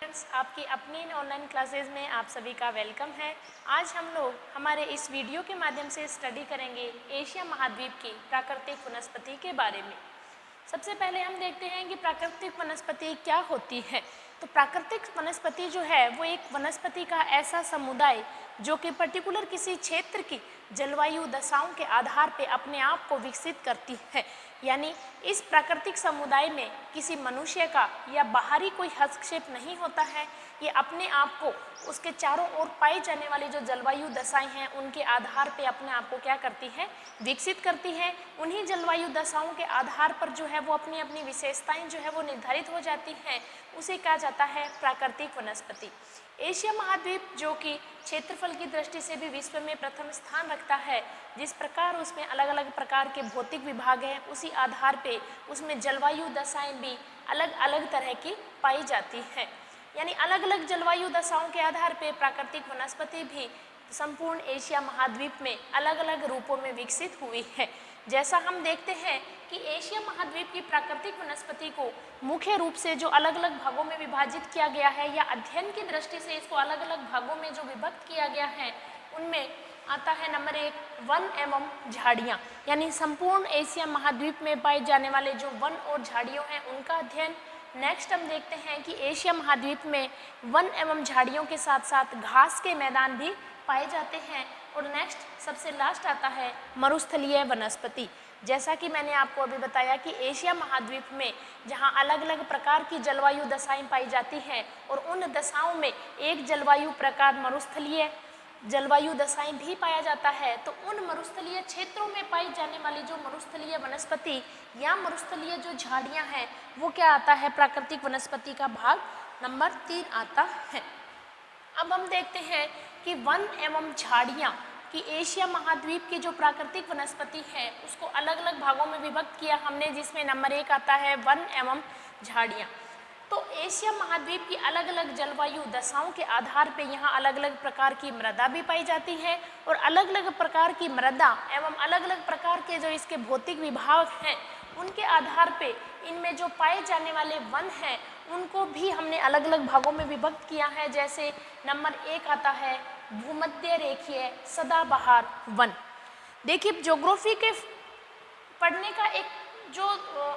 Friends, आपकी अपनी इन online classes में आप सभी का वेलकम है। आज हम लोग हमारे इस वीडियो के माध्यम से स्टडी करेंगे एशिया महाद्वीप की प्राकृतिक वनस्पति के बारे में। सबसे पहले हम देखते हैं कि प्राकृतिक वनस्पति क्या होती है। तो प्राकृतिक वनस्पति जो है वो एक वनस्पति का ऐसा समुदाय जो कि पर्टिकुलर किसी क्षेत्र की जलवायु दशाओं के आधार पर अपने आप को विकसित करती है। यानी इस प्राकृतिक समुदाय में किसी मनुष्य का या बाहरी कोई हस्तक्षेप नहीं होता है। ये अपने आप को उसके चारों ओर पाई जाने वाली जो जलवायु दशाएं हैं उनके आधार पे अपने आप को क्या करती है, विकसित करती है। उन्हीं जलवायु दशाओं के आधार पर जो है वो अपनी अपनी विशेषताएं जो है वो निर्धारित हो जाती हैं। उसे कहा जाता है प्राकृतिक वनस्पति। एशिया महाद्वीप जो कि क्षेत्रफल की दृष्टि से भी विश्व में प्रथम स्थान रखता है, जिस प्रकार उसमें अलग अलग प्रकार के भौतिक विभाग हैं, उसी आधार पे उसमें जलवायु दशाएं भी अलग अलग तरह की पाई जाती हैं। यानी अलग अलग जलवायु दशाओं के आधार पे प्राकृतिक वनस्पति भी संपूर्ण एशिया महाद्वीप में अलग अलग रूपों में विकसित हुई है। जैसा हम देखते हैं कि एशिया महाद्वीप की प्राकृतिक वनस्पति को मुख्य रूप से जो अलग अलग भागों में विभाजित किया गया है या अध्ययन की दृष्टि से इसको अलग अलग भागों में जो विभक्त किया गया है, उनमें आता है नंबर 1 वन एवं झाड़ियाँ। यानी संपूर्ण एशिया महाद्वीप में पाए जाने वाले जो वन और झाड़ियों हैं उनका अध्ययन। नेक्स्ट हम देखते हैं कि एशिया महाद्वीप में वन एवं झाड़ियों के साथ साथ घास के मैदान भी पाए जाते हैं। और नेक्स्ट सबसे लास्ट आता है मरुस्थलीय वनस्पति। जैसा कि मैंने आपको अभी बताया कि एशिया महाद्वीप में जहां अलग अलग प्रकार की जलवायु दशाएं पाई जाती हैं और उन दशाओं में एक जलवायु प्रकार मरुस्थलीय जलवायु दशाएं भी पाया जाता है, तो उन मरुस्थलीय क्षेत्रों में पाई जाने वाली जो मरुस्थलीय वनस्पति या मरुस्थलीय जो झाड़ियां हैं वो क्या आता है, प्राकृतिक वनस्पति का भाग नंबर 3 आता है। अब हम देखते हैं कि वन एवं झाड़ियाँ कि एशिया महाद्वीप की जो प्राकृतिक वनस्पति है उसको अलग अलग भागों में विभक्त किया हमने, जिसमें नंबर 1 आता है वन एवं झाड़ियाँ। तो एशिया महाद्वीप की अलग अलग जलवायु दशाओं के आधार पे यहाँ अलग अलग प्रकार की मृदा भी पाई जाती है और अलग अलग प्रकार की मृदा एवं अलग अलग प्रकार के जो इसके भौतिक विभाग हैं उनके आधार पे इनमें जो पाए जाने वाले वन हैं उनको भी हमने अलग अलग भागों में विभक्त किया है। जैसे नंबर 1 आता है भूमध्य रेखीय सदाबहार वन। देखिए, ज्योग्राफी के पढ़ने का एक जो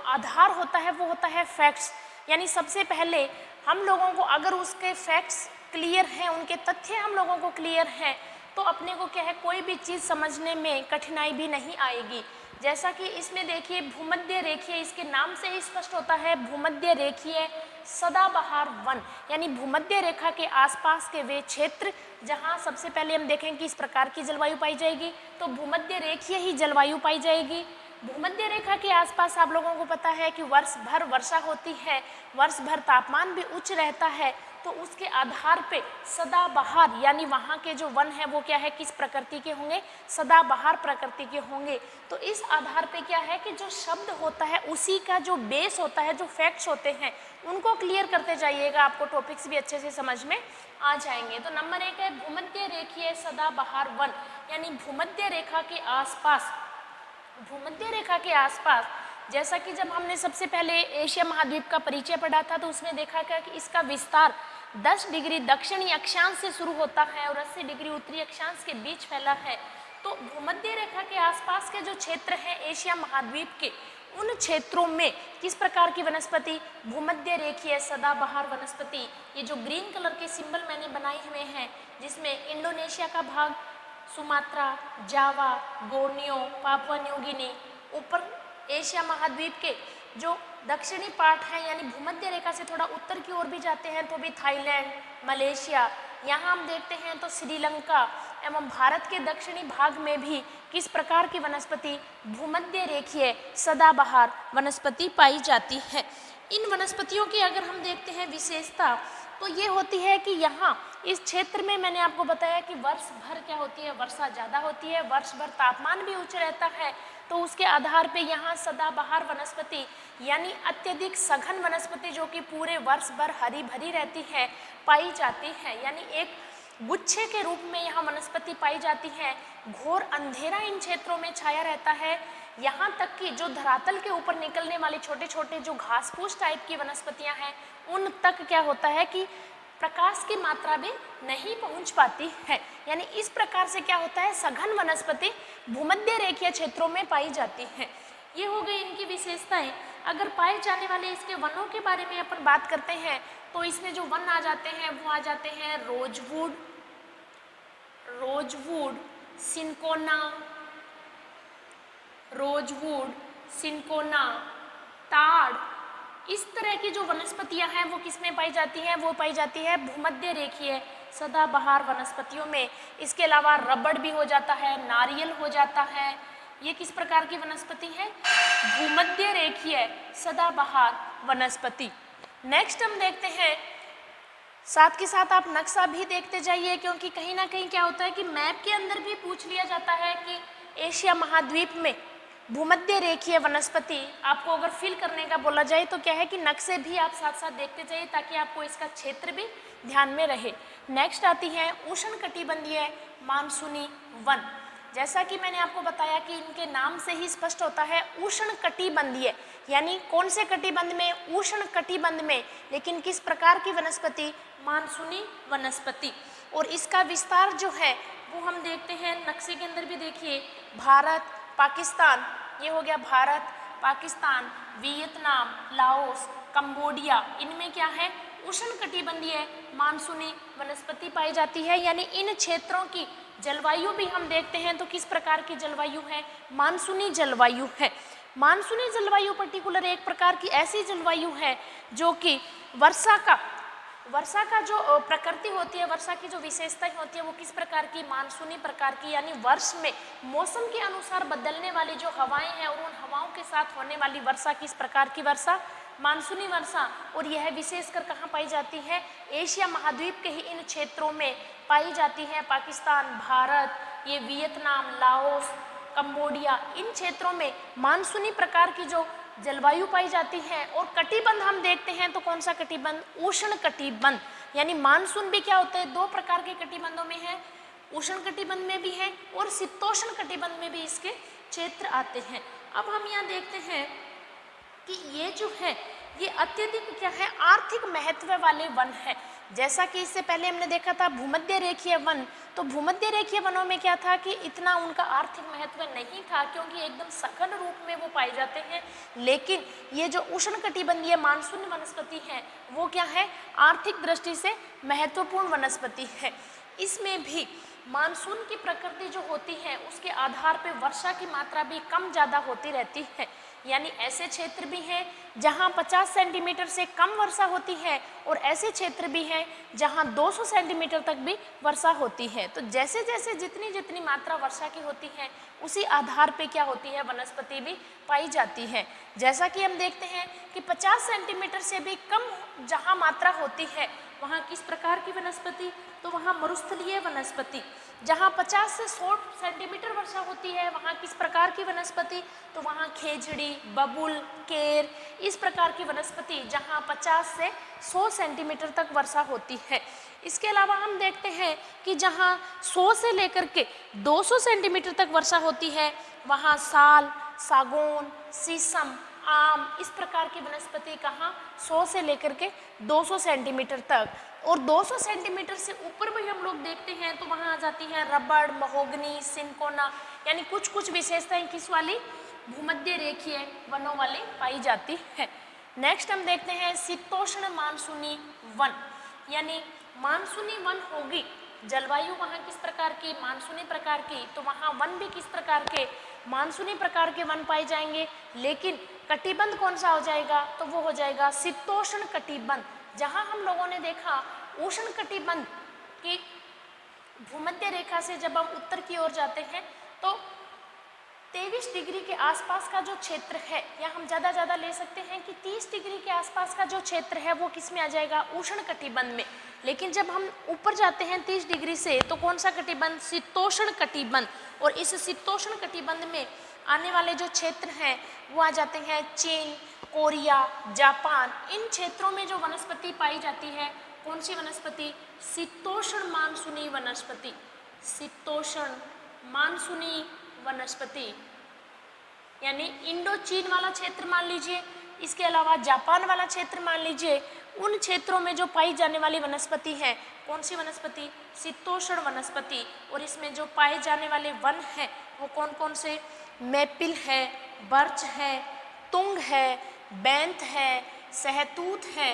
आधार होता है वो होता है फैक्ट्स। यानी सबसे पहले हम लोगों को अगर उसके फैक्ट्स क्लियर हैं, उनके तथ्य हम लोगों को क्लियर हैं, तो अपने को क्या है, कोई भी चीज़ समझने में कठिनाई भी नहीं आएगी। जैसा कि इसमें देखिए भूमध्य रेखीय, इसके नाम से ही स्पष्ट होता है भूमध्य रेखीय सदाबहार वन। यानी भूमध्य रेखा के आसपास के वे क्षेत्र जहां सबसे पहले हम देखें कि इस प्रकार की जलवायु पाई जाएगी, तो भूमध्य रेखीय ही जलवायु पाई जाएगी। भूमध्य रेखा के आसपास आप लोगों को पता है कि वर्ष भर वर्षा होती है, वर्ष भर तापमान भी उच्च रहता है, तो उसके आधार पे सदाबहार यानी वहाँ के जो वन है वो क्या है, किस प्रकृति के होंगे, सदाबहार प्रकृति के होंगे। तो इस आधार पे क्या है कि जो शब्द होता है उसी का जो बेस होता है, जो फैक्ट्स होते हैं उनको क्लियर करते जाइएगा, आपको टॉपिक्स भी अच्छे से समझ में आ जाएंगे। तो नंबर 1 है भूमध्य रेखीय सदाबहार वन। यानी भूमध्य रेखा के आसपास, भूमध्य रेखा के आसपास जैसा कि जब हमने सबसे पहले एशिया महाद्वीप का परिचय पढ़ा था तो उसमें देखा गया कि इसका विस्तार 10 डिग्री दक्षिणी अक्षांश से शुरू होता है और 80 डिग्री उत्तरी अक्षांश के बीच फैला है। तो भूमध्य रेखा के आसपास के जो क्षेत्र हैं एशिया महाद्वीप के, उन क्षेत्रों में किस प्रकार की वनस्पति, भूमध्य रेखीय सदाबहार वनस्पति। ये जो ग्रीन कलर के सिंबल मैंने बनाए हुए हैं, जिसमें इंडोनेशिया का भाग, सुमात्रा, जावा, बोर्नियो, पापुआ न्यू गिनी, ऊपर एशिया महाद्वीप के जो दक्षिणी पार्ट है यानी भूमध्य रेखा से थोड़ा उत्तर की ओर भी जाते हैं तो भी थाईलैंड, मलेशिया, यहाँ हम देखते हैं तो श्रीलंका एवं भारत के दक्षिणी भाग में भी किस प्रकार की वनस्पति, भूमध्य रेखीय सदाबहार वनस्पति पाई जाती है। इन वनस्पतियों की अगर हम देखते हैं विशेषता तो ये होती है कि यहाँ इस क्षेत्र में मैंने आपको बताया कि वर्ष भर क्या होती है, वर्षा ज़्यादा होती है, वर्ष भर तापमान भी उच्च रहता है, तो उसके आधार पे यहाँ सदाबहार वनस्पति यानी अत्यधिक सघन वनस्पति जो कि पूरे वर्ष भर हरी भरी रहती है पाई जाती है। यानी एक गुच्छे के रूप में यहाँ वनस्पति पाई जाती है। घोर अंधेरा इन क्षेत्रों में छाया रहता है। यहाँ तक कि जो धरातल के ऊपर निकलने वाले छोटे छोटे जो घास फूस टाइप की वनस्पतियाँ हैं उन तक क्या होता है कि प्रकाश की मात्रा भी नहीं पहुंच पाती है। यानी इस प्रकार से क्या होता है, सघन वनस्पति भूमध्य रेखीय क्षेत्रों में पाई जाती है। ये हो गई इनकी विशेषताएं। अगर पाए जाने वाले इसके वनों के बारे में अपन बात करते हैं तो इसमें जो वन आ जाते हैं वो आ जाते हैं रोजवुड, सिनकोना, ताड़। इस तरह की जो वनस्पतियां हैं वो किस में पाई जाती हैं, वो पाई जाती है भूमध्य रेखीय सदाबहार वनस्पतियों में। इसके अलावा रबड़ भी हो जाता है, नारियल हो जाता है। ये किस प्रकार की वनस्पति है, भूमध्य रेखीय सदाबहार वनस्पति। नेक्स्ट हम देखते हैं, साथ के साथ आप नक्शा भी देखते जाइए, क्योंकि कहीं ना कहीं क्या होता है कि मैप के अंदर भी पूछ लिया जाता है कि एशिया महाद्वीप में भूमध्य रेखीय वनस्पति आपको अगर फिल करने का बोला जाए तो क्या है कि नक्शे भी आप साथ साथ देखते जाइए ताकि आपको इसका क्षेत्र भी ध्यान में रहे। नेक्स्ट आती है उष्णकटिबंधीय मानसूनी वन। जैसा कि मैंने आपको बताया कि इनके नाम से ही स्पष्ट होता है उष्णकटिबंधीय, यानी कौन से कटिबंध में, उष्णकटिबंध में। लेकिन किस प्रकार की वनस्पति, मानसूनी वनस्पति। और इसका विस्तार जो है वो हम देखते हैं नक्शे के अंदर भी। देखिए भारत, पाकिस्तान, ये हो गया Bharat, Pakistan, Vietnam, Laos, Cambodia, इनमें क्या है, उष्णकटिबंधीय मानसूनी वनस्पति पाई जाती है। यानी इन क्षेत्रों की जलवायु भी हम देखते हैं तो किस प्रकार की जलवायु है, मानसूनी जलवायु है। मानसूनी जलवायु पर्टिकुलर एक प्रकार की ऐसी जलवायु है जो कि वर्षा का जो प्रकृति होती है, वर्षा की जो विशेषताएं होती है वो किस प्रकार की, मानसूनी प्रकार की। यानी वर्ष में मौसम के अनुसार बदलने वाली जो हवाएं हैं और उन हवाओं के साथ होने वाली वर्षा, किस प्रकार की वर्षा, मानसूनी वर्षा। और यह विशेषकर कहाँ पाई जाती है, एशिया महाद्वीप के ही इन क्षेत्रों में पाई जाती है। पाकिस्तान, भारत, ये वियतनाम, लाओस, कंबोडिया, इन क्षेत्रों में मानसूनी प्रकार की जो जलवायु पाई जाती है। और कटिबंध हम देखते हैं तो कौन सा कटिबंध, उष्ण कटिबंध। यानी मानसून भी क्या होता है, दो प्रकार के कटिबंधों में है, उष्ण कटिबंध में भी है और शीतोष्ण कटिबंध में भी इसके क्षेत्र आते हैं। अब हम यहाँ देखते हैं कि ये जो है ये अत्यधिक क्या है, आर्थिक महत्व वाले वन है। जैसा कि इससे पहले हमने देखा था भूमध्य रेखीय वन, तो भूमध्य रेखीय वनों में क्या था कि इतना उनका आर्थिक महत्व नहीं था क्योंकि एकदम सघन रूप में वो पाए जाते हैं। लेकिन ये जो उष्णकटिबंधीय मानसून वनस्पति है वो क्या है, आर्थिक दृष्टि से महत्वपूर्ण वनस्पति है। इसमें भी मानसून की प्रकृति जो होती है उसके आधार पर वर्षा की मात्रा भी कम ज़्यादा होती रहती है। यानी ऐसे क्षेत्र भी हैं जहां 50 सेंटीमीटर से कम वर्षा होती है और ऐसे क्षेत्र भी हैं जहां 200 सेंटीमीटर तक भी वर्षा होती है। तो जैसे जैसे जितनी जितनी मात्रा वर्षा की होती है उसी आधार पे क्या होती है, वनस्पति भी पाई जाती है। जैसा कि हम देखते हैं कि 50 सेंटीमीटर से भी कम जहां मात्रा होती है वहाँ किस प्रकार की वनस्पति, तो वहाँ मरुस्थलीय वनस्पति। जहाँ 50 से 100 सेंटीमीटर वर्षा होती है वहाँ किस प्रकार की वनस्पति, तो वहाँ खेजड़ी, बबुल, केर, इस प्रकार की वनस्पति जहाँ 50 से 100 सेंटीमीटर तक वर्षा होती है। इसके अलावा हम देखते हैं कि जहाँ 100 से लेकर के 200 सेंटीमीटर तक वर्षा होती है वहाँ साल, सागौन, शीशम, आम, इस प्रकार की वनस्पति कहाँ 100 से लेकर के 200 सेंटीमीटर तक। और 200 सेंटीमीटर से ऊपर भी हम लोग देखते हैं तो वहाँ आ जाती है रबड़, महोगनी, सिनकोना, यानी कुछ कुछ विशेषताएं किस वाली, भूमध्य रेखीय वनों वाली पाई जाती है। नेक्स्ट हम देखते हैं शीतोष्ण मानसूनी वन। यानी मानसूनी वन होगी, जलवायु वहाँ किस प्रकार की, मानसूनी प्रकार की, तो वहाँ वन भी किस प्रकार के, मानसूनी प्रकार के वन पाए जाएंगे। लेकिन कटिबंध कौन सा हो जाएगा, तो वो हो जाएगा शीतोष्ण कटिबंध। जहाँ हम लोगों ने देखा उष्ण कटिबंध की भूमध्य रेखा से जब हम उत्तर की ओर जाते हैं तो 23 डिग्री के आसपास का जो क्षेत्र है, या हम ज़्यादा ले सकते हैं कि 30 डिग्री के आसपास का जो क्षेत्र है वो किस में आ जाएगा, उष्ण कटिबंध में। लेकिन जब हम ऊपर जाते हैं 30 डिग्री से तो कौन सा कटिबंध, शीतोष्ण कटिबंध। और इस शीतोष्ण कटिबंध में आने वाले जो क्षेत्र हैं वो आ जाते हैं चीन, कोरिया, जापान। इन क्षेत्रों में जो वनस्पति पाई जाती है, कौन सी वनस्पति, शीतोष्ण मानसूनी वनस्पति, शीतोष्ण मानसूनी वनस्पति। यानी इंडो चीन वाला क्षेत्र मान लीजिए, इसके अलावा जापान वाला क्षेत्र मान लीजिए, उन क्षेत्रों में जो पाई जाने वाली वनस्पति है, कौन सी वनस्पति? शीतोष्ण वनस्पति। और इसमें जो पाए जाने वाले वन हैं वो कौन कौन से? मैपिल है, बर्च है, तुंग है, बैंत है, सहतूत है।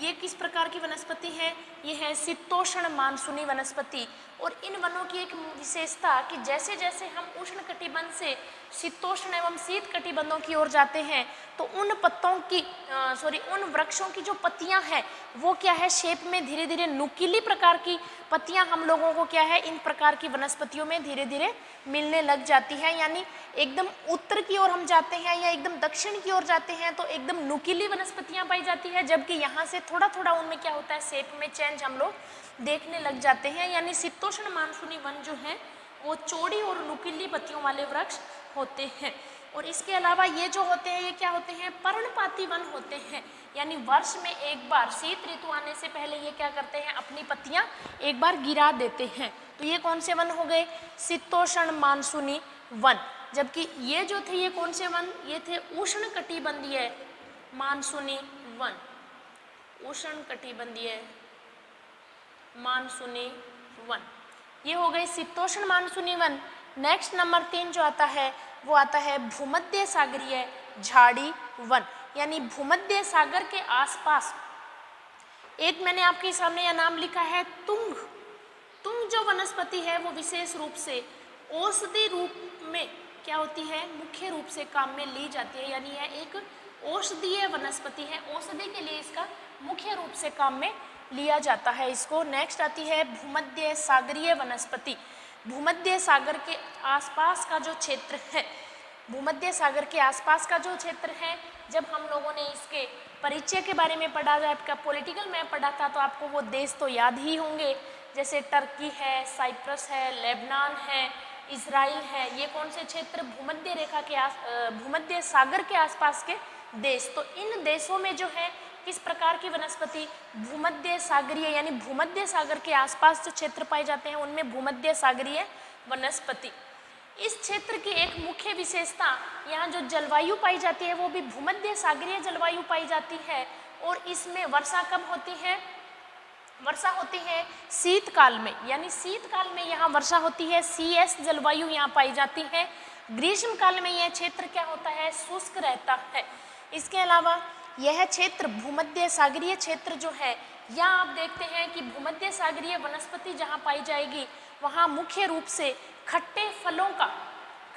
ये किस प्रकार की वनस्पति है? ये है शीतोष्ण मानसूनी वनस्पति। और इन वनों की एक विशेषता कि जैसे जैसे हम उष्ण कटिबंध से शीतोष्ण एवं शीत कटिबंधों की ओर जाते हैं तो उन पत्तों की उन वृक्षों की जो पत्तियां हैं वो क्या है? शेप में धीरे धीरे नुकीली प्रकार की पत्तियां हम लोगों को क्या है? इन प्रकार की वनस्पतियों में धीरे धीरे मिलने लग जाती है। यानी एकदम उत्तर की ओर हम जाते हैं या एकदम दक्षिण की ओर जाते हैं तो एकदम नुकीली वनस्पतियां पाई जाती है, जबकि यहाँ से थोड़ा थोड़ा उनमें क्या होता है? शेप में चेंज हम लोग देखने लग जाते हैं। यानी शीतोष्ण मानसूनी वन जो है वो चौड़ी और नुकीली पत्तियों वाले वृक्ष होते हैं। और इसके अलावा ये जो होते हैं ये क्या होते हैं? पर्णपाती वन होते हैं। यानी वर्ष में एक बार शीत ऋतु आने से पहले ये क्या करते हैं? अपनी पत्तियां एक बार गिरा देते हैं। तो ये कौन से वन हो गए? शीतोष्ण मानसूनी वन। जबकि ये जो थे ये कौन से वन? ये थे उष्ण कटिबंधीय मानसूनी वन। उष्ण कटिबंधीय मानसूनी वन ये हो गए शीतोष्ण मानसूनी वन। नेक्स्ट नंबर 3 जो आता है वो आता है भूमध्य सागरीय झाड़ी वन। यानी भूमध्य सागर के आसपास एक मैंने आपके सामने यह नाम लिखा है तुंग। तुंग जो वनस्पति है वो विशेष रूप से औषधि रूप में क्या होती है? मुख्य रूप से काम में ली जाती है। यानी यह एक औषधीय वनस्पति है, औषधि के लिए इसका मुख्य रूप से काम में लिया जाता है इसको। नेक्स्ट आती है भूमध्य सागरीय वनस्पति। भूमध्य सागर के आसपास का जो क्षेत्र है, भूमध्य सागर के आसपास का जो क्षेत्र है, जब हम लोगों ने इसके परिचय के बारे में पढ़ा, जब आपका पॉलिटिकल मैप पढ़ा था तो आपको वो देश तो याद ही होंगे, जैसे टर्की है, साइप्रस है, लेबनान है, इजराइल है। ये कौन से क्षेत्र? भूमध्य रेखा के भूमध्य सागर के आसपास के देश। तो इन देशों में जो है किस प्रकार की वनस्पति? भूमध्य सागरीय, यानी भूमध्य सागर के आसपास जो क्षेत्र पाए जाते हैं उनमें भूमध्य सागरीय वनस्पति। इस क्षेत्र की एक मुख्य विशेषता, यहाँ जो जलवायु पाई जाती है वो भी भूमध्य सागरीय जलवायु पाई जाती है। और इसमें वर्षा कब होती है? वर्षा होती है शीतकाल में। यानी शीतकाल में यहाँ वर्षा होती है, CS जलवायु यहाँ पाई जाती है। ग्रीष्म काल में यह क्षेत्र क्या होता है? शुष्क रहता है। इसके अलावा यह क्षेत्र भूमध्य सागरीय क्षेत्र जो है, यहाँ आप देखते हैं कि भूमध्य सागरीय वनस्पति जहाँ पाई जाएगी वहाँ मुख्य रूप से खट्टे फलों का,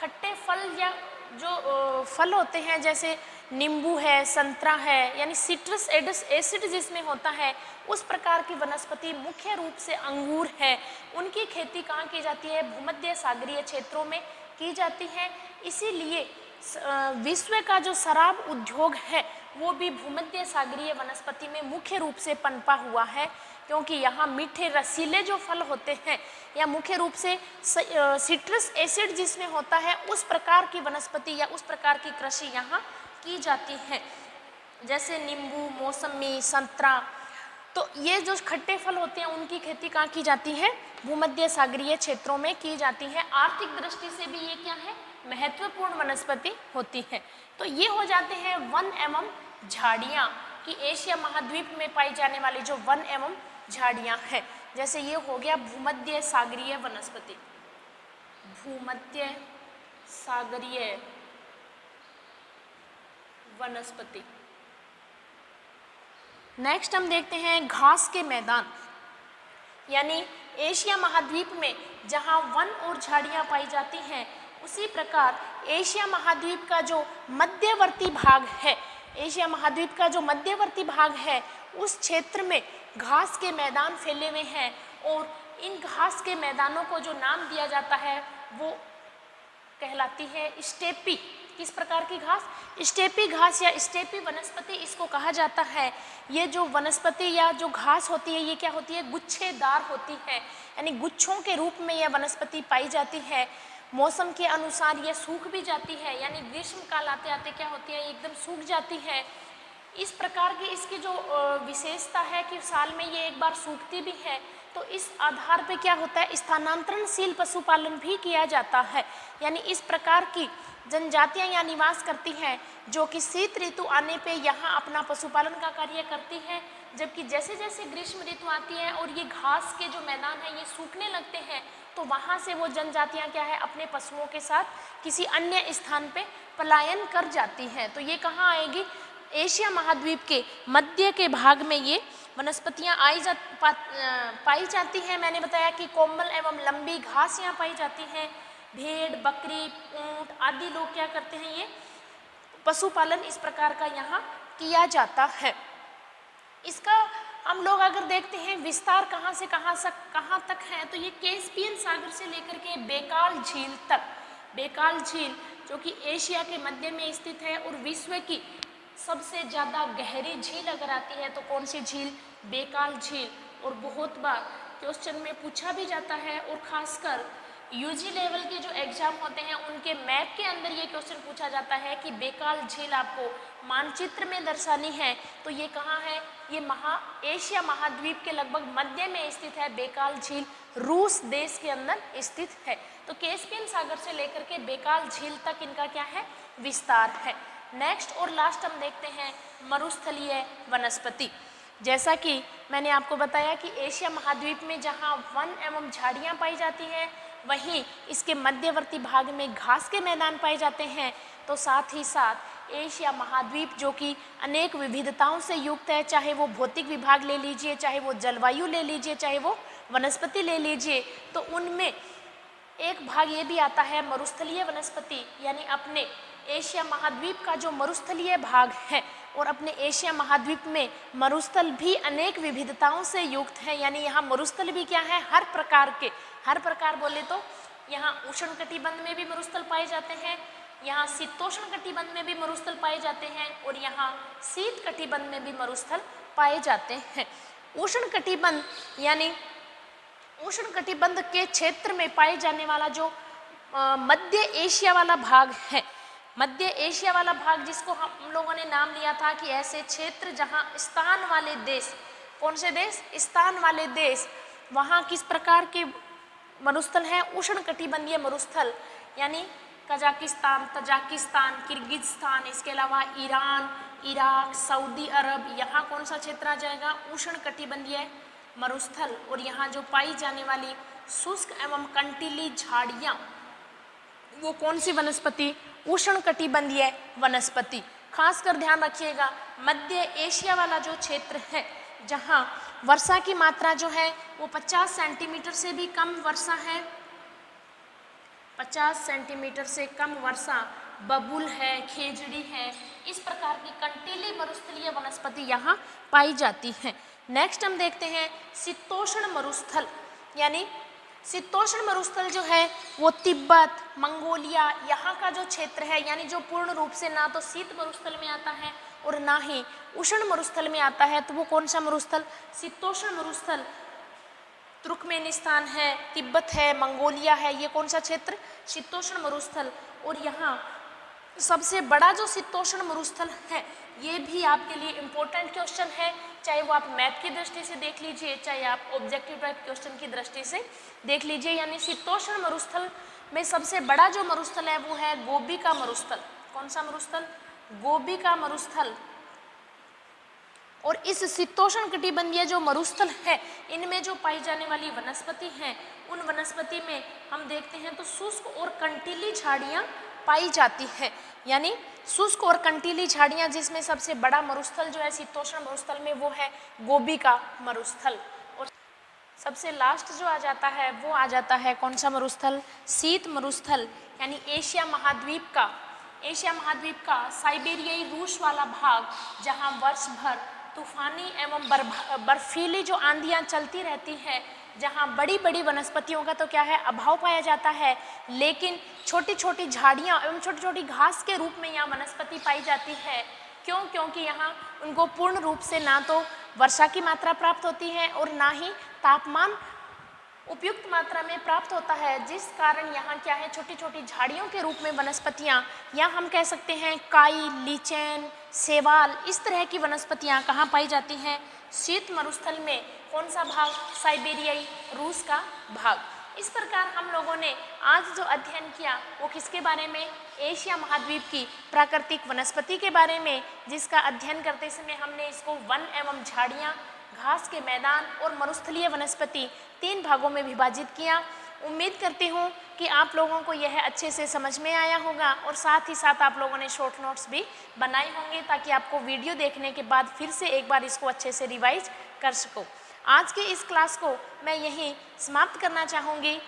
खट्टे फल या जो फल होते हैं जैसे नींबू है, संतरा है, यानी सिट्रस एसिड जिसमें होता है उस प्रकार की वनस्पति, मुख्य रूप से अंगूर है, उनकी खेती कहाँ की जाती है? भूमध्य सागरीय क्षेत्रों में की जाती है। इसीलिए विश्व का जो शराब उद्योग है वो भी भूमध्य सागरीय वनस्पति में मुख्य रूप से पनपा हुआ है, क्योंकि यहाँ मीठे रसीले जो फल होते हैं या मुख्य रूप से सिट्रस एसिड जिसमें होता है उस प्रकार की वनस्पति या उस प्रकार की कृषि यहाँ की जाती है, जैसे नींबू, मौसमी, संतरा। तो ये जो खट्टे फल होते हैं उनकी खेती कहाँ की जाती है? भूमध्य सागरीय क्षेत्रों में की जाती है। आर्थिक दृष्टि से भी ये क्या है? महत्वपूर्ण वनस्पति होती है। तो ये हो जाते हैं वन एवं झाड़ियाँ कि एशिया महाद्वीप में पाई जाने वाली जो वन एवं झाड़ियाँ हैं। जैसे ये हो गया भूमध्य सागरीय वनस्पति, भूमध्य सागरीय वनस्पति। नेक्स्ट हम देखते हैं घास के मैदान, यानी एशिया महाद्वीप में जहाँ वन और झाड़ियाँ पाई जाती हैं उसी प्रकार एशिया महाद्वीप का जो मध्यवर्ती भाग है, एशिया महाद्वीप का जो मध्यवर्ती भाग है उस क्षेत्र में घास के मैदान फैले हुए हैं। और इन घास के मैदानों को जो नाम दिया जाता है वो कहलाती है स्टेपी। किस प्रकार की घास? स्टेपी घास या स्टेपी वनस्पति इसको कहा जाता है। ये जो वनस्पति या जो घास होती है ये क्या होती है? गुच्छेदार होती है, यानी गुच्छों के रूप में यह वनस्पति पाई जाती है। मौसम के अनुसार ये सूख भी जाती है, यानी ग्रीष्म काल आते आते क्या होती है? एकदम सूख जाती है। इस प्रकार की इसकी जो विशेषता है कि साल में ये एक बार सूखती भी है। तो इस आधार पे क्या होता है? स्थानांतरणशील पशुपालन भी किया जाता है, यानी इस प्रकार की जनजातियां यहाँ निवास करती हैं जो कि शीत ऋतु आने पे यहाँ अपना पशुपालन का कार्य करती हैं, जबकि जैसे जैसे ग्रीष्म ऋतु आती है और ये घास के जो मैदान हैं ये सूखने लगते हैं, तो वहाँ से वो जनजातियाँ क्या है अपने पशुओं के साथ किसी अन्य स्थान पे पलायन कर जाती हैं। तो ये कहाँ आएगी? एशिया महाद्वीप के मध्य के भाग में ये वनस्पतियाँ पाई जाती हैं। मैंने बताया कि कोमल एवं लंबी घास यहाँ पाई जाती हैं। भेड़, बकरी, ऊंट आदि लोग क्या करते हैं, ये पशुपालन इस प्रकार का यहाँ किया जाता है। इसका हम लोग अगर देखते हैं विस्तार कहाँ से कहाँ तक है, तो ये कैस्पियन सागर से लेकर के बेकाल झील तक। बेकाल झील जो कि एशिया के मध्य में स्थित है और विश्व की सबसे ज़्यादा गहरी झील अगर आती है तो कौन सी झील? बेकाल झील। और बहुत बार क्वेश्चन में पूछा भी जाता है, और खासकर यूजी लेवल के जो एग्जाम होते हैं उनके मैप के अंदर ये क्वेश्चन पूछा जाता है कि बेकाल झील आपको मानचित्र में दर्शानी है, तो ये कहाँ है? ये एशिया महाद्वीप के लगभग मध्य में स्थित है। बेकाल झील रूस देश के अंदर स्थित है। तो कैस्पियन सागर से लेकर के बेकाल झील तक इनका क्या है? विस्तार है। नेक्स्ट और लास्ट हम देखते हैं मरुस्थलीय वनस्पति। जैसा कि मैंने आपको बताया कि एशिया महाद्वीप में जहाँ वन एवं झाड़ियाँ पाई जाती हैं, वहीं इसके मध्यवर्ती भाग में घास के मैदान पाए जाते हैं। तो साथ ही साथ एशिया महाद्वीप जो कि अनेक विविधताओं से युक्त है, चाहे वो भौतिक विभाग ले लीजिए, चाहे वो जलवायु ले लीजिए, चाहे वो वनस्पति ले लीजिए, तो उनमें एक भाग ये भी आता है मरुस्थलीय वनस्पति, यानी अपने एशिया महाद्वीप का जो मरुस्थलीय भाग है, और अपने एशिया महाद्वीप में मरुस्थल भी अनेक विविधताओं से युक्त है। यानी यहाँ मरुस्थल भी क्या है? हर प्रकार बोले तो यहाँ उष्णकटिबंध में भी मरुस्थल पाए जाते हैं, यहाँ शीतोष्ण कटिबंध में भी मरुस्थल पाए जाते हैं, और यहाँ शीत कटिबंध में भी मरुस्थल पाए जाते हैं। उष्ण कटिबंध यानी उष्ण कटिबंध के क्षेत्र में पाए जाने वाला जो मध्य एशिया वाला भाग है, मध्य एशिया वाला भाग जिसको हम लोगों ने नाम लिया था कि ऐसे क्षेत्र जहाँ स्थान वाले देश, कौन से देश? स्थान वाले देश, वहाँ किस प्रकार के मरुस्थल हैं? उष्ण कटिबंधीय मरुस्थल, यानी कजाकिस्तान, तजाकिस्तान, किर्गिस्तान, इसके अलावा ईरान, इराक, सऊदी अरब, यहाँ कौन सा क्षेत्र आ जाएगा? उष्ण कटिबंधीय मरुस्थल। और यहाँ जो पाई जाने वाली शुष्क एवं कंटीली झाड़ियाँ, वो कौन सी वनस्पति? उष्ण कटिबंधीय वनस्पति। खासकर ध्यान रखिएगा, मध्य एशिया वाला जो क्षेत्र है, जहाँ वर्षा की मात्रा जो है वो 50 सेंटीमीटर से भी कम वर्षा है, 50 सेंटीमीटर से कम वर्षा, बबुल है, खेजड़ी है, इस प्रकार की कंटीली मरुस्थलीय वनस्पति यहाँ पाई जाती है। नेक्स्ट हम देखते हैं शीतोष्ण मरुस्थल, यानी शीतोष्ण मरुस्थल जो है वो तिब्बत, मंगोलिया, यहाँ का जो क्षेत्र है, यानी जो पूर्ण रूप से ना तो शीत मरुस्थल में आता है और ना ही उष्ण मरुस्थल में आता है, तो वो कौन सा मरुस्थल? शीतोष्ण मरुस्थल। तुर्कमेनिस्तान है, तिब्बत है, मंगोलिया है, ये कौन सा क्षेत्र? शीतोष्ण मरुस्थल। और यहाँ सबसे बड़ा जो शीतोष्ण मरुस्थल है, ये भी आपके लिए इम्पोर्टेंट क्वेश्चन है, चाहे वो आप मैथ की दृष्टि से देख लीजिए, चाहे आप ऑब्जेक्टिव टाइप क्वेश्चन की दृष्टि से देख लीजिए। यानी शीतोष्ण मरुस्थल में सबसे बड़ा जो मरुस्थल है वो है गोबी का मरुस्थल। कौन सा मरुस्थल? गोबी का मरुस्थल। और इस शीतोष्ण कटिबंधीय जो मरुस्थल है, इनमें जो पाई जाने वाली वनस्पति हैं, उन वनस्पति में हम देखते हैं तो शुष्क और कंटीली झाड़ियाँ पाई जाती है। यानी शुष्क और कंटीली झाड़ियाँ, जिसमें सबसे बड़ा मरुस्थल जो है शीतोष्ण मरुस्थल में वो है गोबी का मरुस्थल। और सबसे लास्ट जो आ जाता है वो आ जाता है कौन सा मरुस्थल? शीत मरुस्थल। यानी एशिया महाद्वीप का साइबेरियाई रूस वाला भाग, जहाँ वर्ष भर तूफानी एवं बर्फीली जो आंधियाँ चलती रहती हैं, जहाँ बड़ी बड़ी वनस्पतियों का तो क्या है? अभाव पाया जाता है, लेकिन छोटी छोटी झाड़ियाँ एवं छोटी छोटी घास के रूप में यहाँ वनस्पति पाई जाती है। क्यों? क्योंकि यहाँ उनको पूर्ण रूप से ना तो वर्षा की मात्रा प्राप्त होती है और ना ही तापमान उपयुक्त मात्रा में प्राप्त होता है, जिस कारण यहाँ क्या है? छोटी छोटी झाड़ियों के रूप में वनस्पतियाँ, या हम कह सकते हैं काई, लीचेन, सेवाल, इस तरह की वनस्पतियाँ कहाँ पाई जाती हैं? शीत मरुस्थल में। कौन सा भाग? साइबेरियाई रूस का भाग। इस प्रकार हम लोगों ने आज जो अध्ययन किया वो किसके बारे में? एशिया महाद्वीप की प्राकृतिक वनस्पति के बारे में, जिसका अध्ययन करते समय हमने इसको वन एवं झाड़ियाँ घास के मैदान और मरुस्थलीय वनस्पति 3 भागों में विभाजित किया। उम्मीद करती हूँ कि आप लोगों को यह अच्छे से समझ में आया होगा और साथ ही साथ आप लोगों ने शॉर्ट नोट्स भी बनाए होंगे ताकि आपको वीडियो देखने के बाद फिर से एक बार इसको अच्छे से रिवाइज कर सको। आज के इस क्लास को मैं यहीं समाप्त करना चाहूँगी।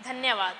धन्यवाद।